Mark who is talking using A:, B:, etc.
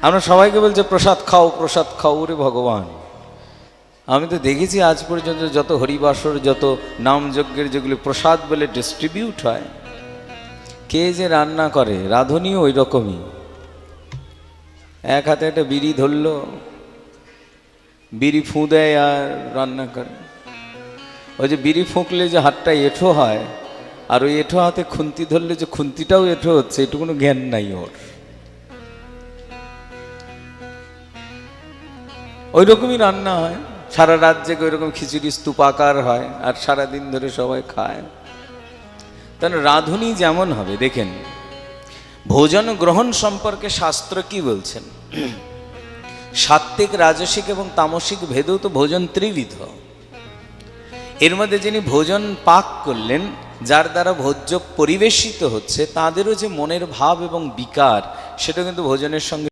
A: আমরা সবাইকে বলছে প্রসাদ খাও, ওরে ভগবান, আমি তো দেখেছি আজ পর্যন্ত যত হরিবাসর, যত নামযজ্ঞের যেগুলি প্রসাদ বলে ডিস্ট্রিবিউট হয়, কে যে রান্না করে, রাঁধুনিও ওই রকমই। এক হাতে একটা বিড়ি ধরলো, বিড়ি ফুঁ দেয় আর রান্না করে। ওই যে বিড়ি ফুঁকলে যে হাতটা এঁঠো হয়, আর ওই এঁঠো হাতে খুন্তি ধরলে যে খুন্তিটাও এঁঠো হচ্ছে, এটু কোনো জ্ঞান নাই ওর। ওই রকমই রান্না হয়, সারা রাত জেগে ওই রকম খিচুড়ি স্তূপাকার হয়, আর সারাদিন ধরে সবাই খায়। তাহলে রাঁধুনি যেমন হবে, দেখেন ভোজন গ্রহণ সম্পর্কে শাস্ত্র কি বলছেন। সাত্ত্বিক, রাজসিক এবং তামসিক ভেদেও তো ভোজন ত্রিবিধ। এর মধ্যে যিনি ভোজন পাক করলেন, যার দ্বারা ভোজ্য পরিবেশিত হচ্ছে, তাদেরও যে মনের ভাব এবং বিকার, সেটা কিন্তু ভোজনের সঙ্গে